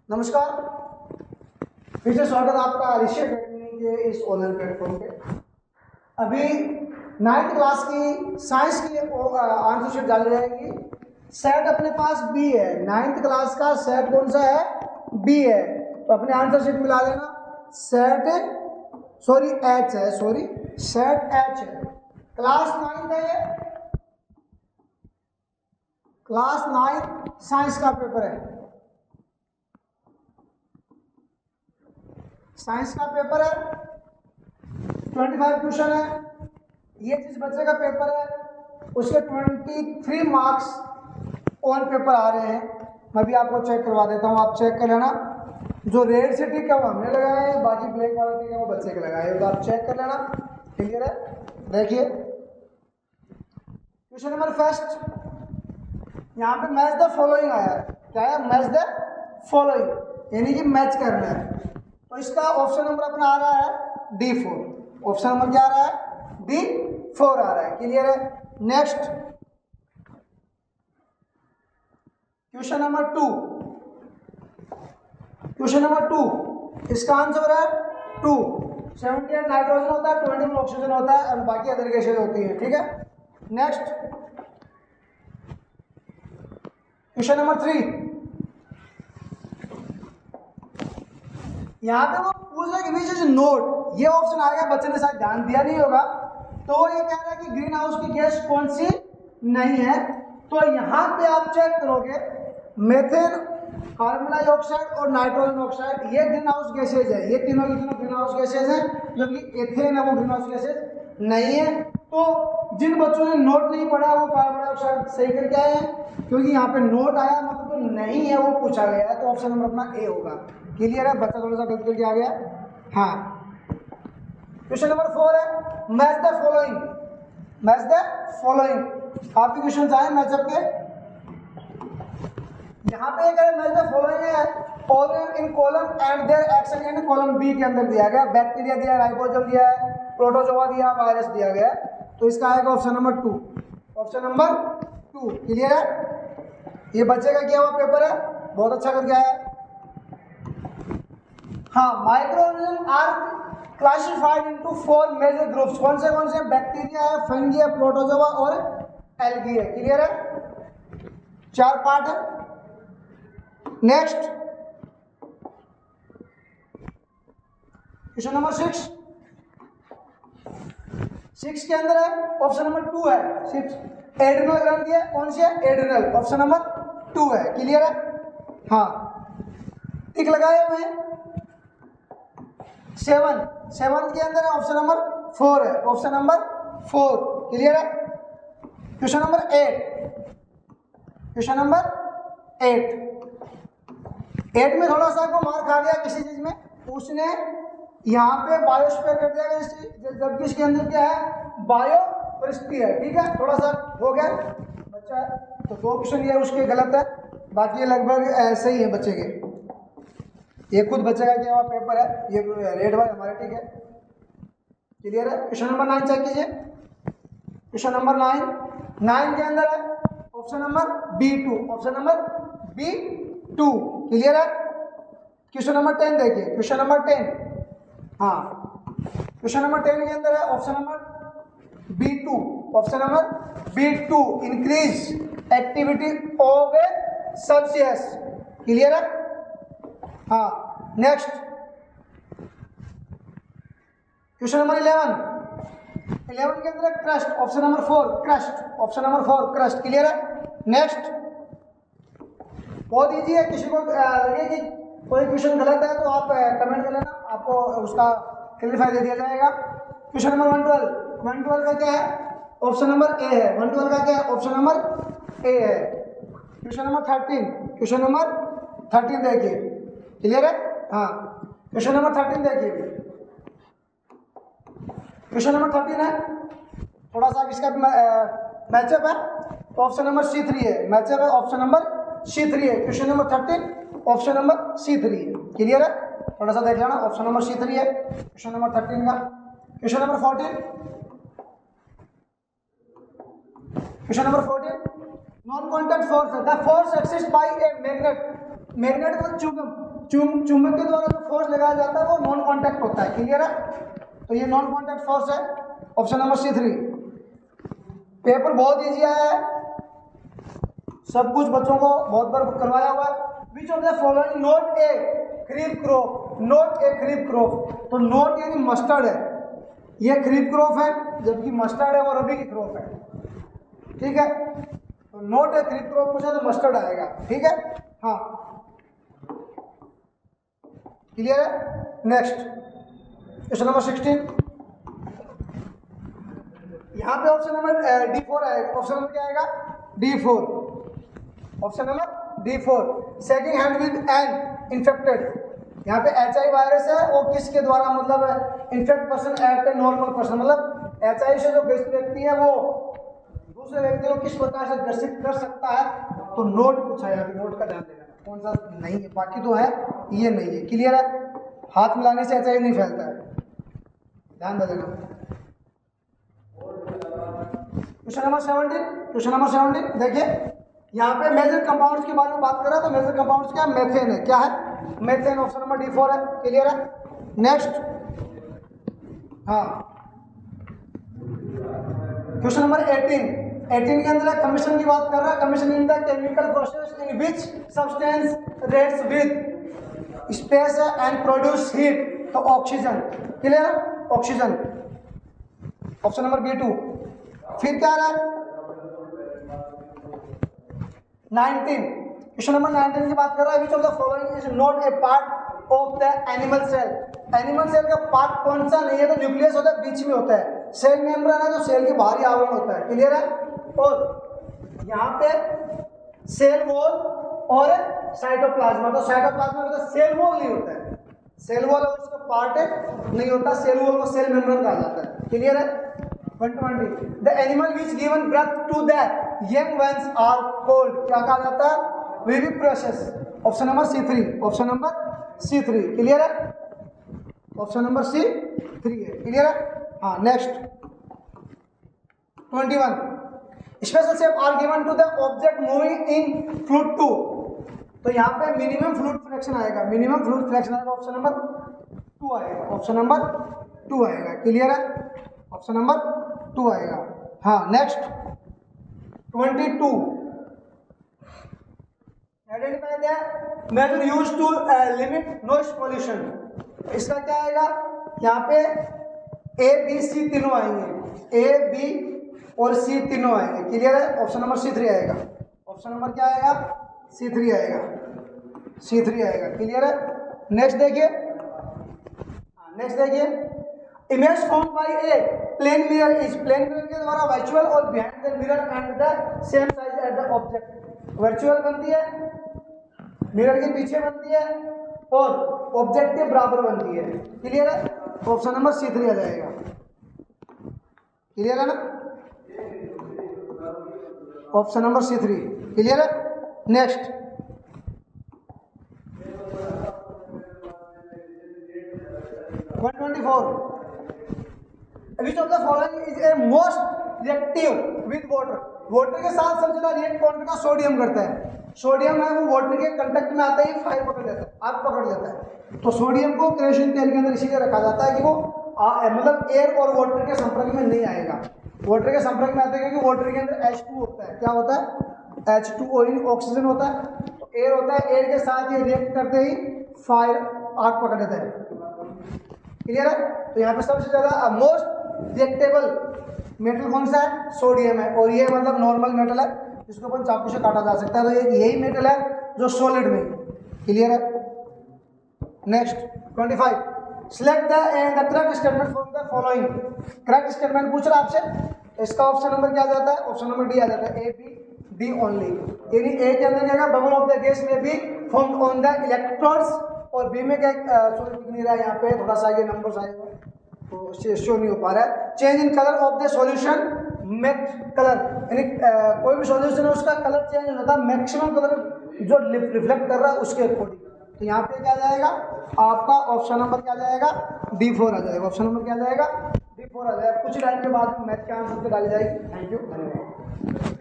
नमस्कार, फिर से स्वागत है आपका ऋषि अकेडमी के इस ऑनलाइन प्लेटफॉर्म पे। अभी 9th क्लास की साइंस की आंसर शीट डाली जाएगी। सेट अपने पास बी है, 9th क्लास का सेट कौन सा है? बी है। तो अपने आंसर शीट मिला लेना। सेट एच है, सेट एच है। क्लास 9th है ये, क्लास 9th साइंस का पेपर है, साइंस का पेपर है। 25 क्वेश्चन है। ये जिस बच्चे का पेपर है उसके 23 मार्क्स ऑन पेपर आ रहे हैं। मैं भी आपको चेक करवा देता हूँ, आप चेक कर लेना। जो रेड से टिक है वो हमने लगाए हैं, बाकी ब्लैक वाला टिक है वो बच्चे के लगाए हैं, तो आप चेक कर लेना। क्लियर है? देखिए क्वेश्चन नंबर फर्स्ट, यहाँ पे मैच द फॉलोइंग आया है। क्या है? मैच द फॉलोइंग, यानी कि मैच करना है। तो इसका ऑप्शन नंबर अपना आ रहा है D4। ऑप्शन नंबर क्या आ रहा है? D4 आ रहा है। क्लियर है? Next question number 2। Question number 2, इसका आंसर है 2। 78 नाइट्रोजन होता है, 21 ऑक्सीजन होता है और बाकी अदर गैसेज होती है। ठीक है? नेक्स्ट क्वेश्चन नंबर 3, यहाँ पे वो पूछ रहा है कि विच इज नोट। ये ऑप्शन आ गया, बच्चे ने शायद ध्यान दिया नहीं होगा। तो वो ये कह रहा है कि ग्रीन हाउस की गैस कौन सी नहीं है। तो यहाँ पे आप चेक करोगे, मेथेन, कार्बन डाइऑक्साइड और नाइट्रोजन ऑक्साइड, ये ग्रीन हाउस गैसेज है। ये तीनों की तीनों ग्रीन हाउस गैसेज हैं, जबकि एथेन है वो ग्रीन हाउस गैसेज नहीं है। तो जिन बच्चों ने नोट नहीं पढ़ा वो कार्बन डाइऑक्साइड सही करके आए हैं, क्योंकि यहाँ पे नोट आया मतलब तो नहीं है वो पूछा गया है। तो ऑप्शन नंबर अपना ए होगा। क्लियर है? बच्चा थोड़ा सा गलती करके आ गया। हाँ, क्वेश्चन नंबर 4 है match the following. Match the following आपके क्वेश्चन आए मैचअप के। यहाँ पे एक मैच द फॉलोइंग है, organ in column and their action in column B के अंदर दिया गया। बैक्टीरिया दिया, राइबोसोम दिया है, प्रोटोजोआ दिया, वायरस दिया गया। तो इसका आएगा option number 2। Option number 2। Clear है? ये बच्चे का किया हुआ पेपर है, बहुत अच्छा करके आया है। हाँ, micro organism are classified into 4 major groups. कौन से? बैक्टीरिया है, फंगी है, प्रोटोजोआ और एल्गी है। क्लियर है? 4 पार्ट है। नेक्स्ट क्वेश्चन नंबर 6 के अंदर है ऑप्शन नंबर 2 है। 6 एड्रिनल ग्रंथि है। कौन सी है? एड्रिनल। ऑप्शन नंबर 2 है। क्लियर है? हाँ, टिक लगाए हुए हैं। 7 के अंदर है ऑप्शन नंबर 4 है। Option number 4। क्लियर है? Question number 8। क्वेश्चन नंबर 8 में थोड़ा सा आपको मार खा गया किसी चीज में, उसने यहाँ पे बायोस्फीयर कर दिया, जबकि इसके अंदर क्या है? बायोस्फीयर। ठीक है, थोड़ा सा हो गया बच्चा है। तो 2 क्वेश्चन ये उसके गलत है, बाकी ये लगभग ऐसे ही है बच्चे के। ये खुद बच्चे का किया हुआ पेपर है, ये रेड वाले हमारे। ठीक है? क्लियर है? क्वेश्चन नंबर 9 चेक कीजिए। क्वेश्चन नंबर 9 के अंदर है option number B2। Option number B2। Clear है? क्वेश्चन नंबर 10 देखिए। क्वेश्चन नंबर 10, हाँ, क्वेश्चन नंबर 10 के अंदर है option number B2। Option number B2, increase activity of a substance. Clear है? हाँ, नेक्स्ट क्वेश्चन नंबर 11 के अंदर crust. Option number 4 crust. Option number 4 crust. Clear है? नेक्स्ट बहुत इजी है, किसी को लगे कि कोई क्वेश्चन गलत है तो आप कमेंट कर लेना, आपको उसका क्लियरिफाई दे दिया जाएगा। क्वेश्चन नंबर 112 का क्या है? ऑप्शन नंबर ए है। 112 का क्या है? ऑप्शन नंबर ए है। क्वेश्चन नंबर 13 देखिए। क्लियर है? हाँ, क्वेश्चन नंबर 13 देखिए। क्वेश्चन नंबर 13 है, थोड़ा सा इसका मैचअप है। ऑप्शन नंबर C3 है। मैचअप है, ऑप्शन नंबर C3 है। Question number 13 option number C3 है। क्लियर है? थोड़ा सा देख लेना, ऑप्शन नंबर C3 है क्वेश्चन नंबर 13 का। Question number 14, question number 14, non contact force है। The force exist by a magnet. Magnet मतलब चुंबक, चुंबक के द्वारा जो फोर्स लगाया जाता है वो नॉन कॉन्टैक्ट होता है। क्लियर है? तो ये नॉन कॉन्टैक्ट फोर्स है। Option number C3। पेपर बहुत इजी आया है, सब कुछ बच्चों को बहुत बार करवाया हुआ है। Which of the following not a kharif crop, not a kharif crop. तो नॉट यानी मस्टर्ड है, ये खरीफ क्रॉप है, जबकि मस्टर्ड है वो रबी की क्रॉप है। ठीक है, तो नॉट ए खरीफ क्रॉप पूछा तो मस्टर्ड आएगा। ठीक है, हाँ क्लियर है। Next question number 16। यहाँ पे ऑप्शन नंबर D4 आएगा। ऑप्शन नंबर क्या आएगा? D4। Option number D4। Shaking hand with an infected. यहाँ पे HIV वायरस है, वो किसके द्वारा मतलब infect person at a normal person, मतलब HIV से जो ग्रसित व्यक्ति है वो दूसरे व्यक्ति को किस प्रकार से ग्रसित कर सकता है। तो नोट पूछा है, नोट का ध्यान देना कौन सा नहीं है, बाकी तो है, ये नहीं है। क्लियर है? हाथ मिलाने से HIV नहीं फैलता है, ध्यान दे देना। Question number 17। क्वेश्चन नंबर 17 देखिए, यहाँ पे मेजर कंपाउंड्स के बारे में बात कर रहा है। तो मेजर कंपाउंड्स क्या है? मेथेन है। क्या है? मेथेन। ऑप्शन नंबर D4 है। क्लियर है? नेक्स्ट, हाँ क्वेश्चन नंबर 18 के अंदर कमीशन की बात कर रहा है। Commission in the chemical process in which substance reacts with space and produce heat. तो ऑक्सीजन। क्लियर है? ऑक्सीजन। Option number B2। फिर क्या रहा है? 19। क्वेश्चन नंबर 19 की बात कर रहा है। Which of the following is not a part of the animal cell. Animal cell का पार्ट कौन सा नहीं है? तो न्यूक्लियस होता है, बीच में होता है। सेल मेम्ब्रेन है, जो सेल के बाहरी आवरण होता है। क्लियर है? और यहाँ पे सेल वॉल और साइटोप्लाज्मा। तो साइटोप्लाज्मा होता है, सेल वॉल नहीं होता है। सेल वॉल उसका पार्ट है नहीं होता, सेल वॉल को सेल मेम्ब्रेन कहा जाता है। क्लियर है? 120। The animal which given breath to the young ones are called. क्या कहा जाता है? Viviparous. Option number C3। Option number C3। Clear है? ऑप्शन नंबर C3 है। क्लियर है? हाँ next 21। Special shape are given to the object moving in fluid 2। तो यहाँ पे मिनिमम फ्लूइड फ्रैक्शन आएगा। मिनिमम फ्लूइड फ्रैक्शन आएगा, ऑप्शन नंबर 2 आएगा। ऑप्शन नंबर 2 आएगा। क्लियर है? ऑप्शन नंबर 2 आएगा। हाँ next 22। Identify the method used to limit noise pollution. इसका क्या आएगा? यहाँ पे A, B, C तीनों आएंगे। A, B और C तीनों आएंगे। क्लियर है? ऑप्शन नंबर C3 आएगा। ऑप्शन नंबर क्या आएगा? C3 आएगा। C3 आएगा। क्लियर है? नेक्स्ट देखिए, नेक्स्ट देखिए, image form by a plane mirror is. Plane mirror के द्वारा वर्चुअल और behind the mirror and the same size at the object. Virtual बनती है, मिरर के पीछे बनती है और ऑब्जेक्ट के बराबर बनती है। क्लियर है? ऑप्शन नंबर C3 आ जाएगा। क्लियर है ना? Option number C3। क्लियर है? Next 124। Which of the following is a most reactive with water. Water के साथ सबसे ज्यादा रिएक्ट कौन करता है? सोडियम करता है। सोडियम है वो वाटर के कांटेक्ट में आता ही फायर पकड़ लेता है, आग पकड़ लेता है। तो सोडियम को केरोसिन तेल के अंदर इसीलिए रखा जाता है कि वो मतलब एयर और वाटर के संपर्क में नहीं आएगा। वाटर के संपर्क में आता है क्योंकि वाटर के अंदर H2 होता है। क्या होता है? H2O, ऑक्सीजन होता है। तो एयर होता है, एयर के साथ ये रिएक्ट करते ही फायर आग पकड़ लेता है। क्लियर है? तो यहाँ पे सबसे ज्यादा मोस्ट रिएक्टेबल मेटल कौन सा है? सोडियम है। और ये मतलब नॉर्मल मेटल है, इसको अपन चाकू से काटा जा सकता है। तो ये यही मेटल है जो सॉलिड में। क्लियर है? Next 25। Select the correct statement from the following. Correct statement पूछ रहा है आपसे। इसका ऑप्शन नंबर क्या आ जाता है? ऑप्शन नंबर D आ जाता है। A, B, D only. यानी A के अंदर क्या? बबल ऑफ द गैस में भी फॉर्म्ड ऑन द इलेक्ट्रॉन्स। और B में क्या? सॉरी नहीं रहा यहाँ पे, थोड़ा सा ये नंबर्स आए हुए तो शो नहीं हो पा रहा है। Change in colour of the solution make colour, यानी कोई भी सॉल्यूशन है उसका कलर चेंज हो जाता है मैक्सिमम कलर जो रिफ्लेक्ट कर रहा है उसके अकॉर्डिंग। तो यहाँ पे क्या जाएगा आपका? ऑप्शन नंबर क्या जाएगा? D4 आ जाएगा। ऑप्शन नंबर क्या जाएगा? D4 आ जाएगा। कुछ टाइम के बाद मैथ के आंसर पे डाली जाएगी। थैंक यू, धन्यवाद।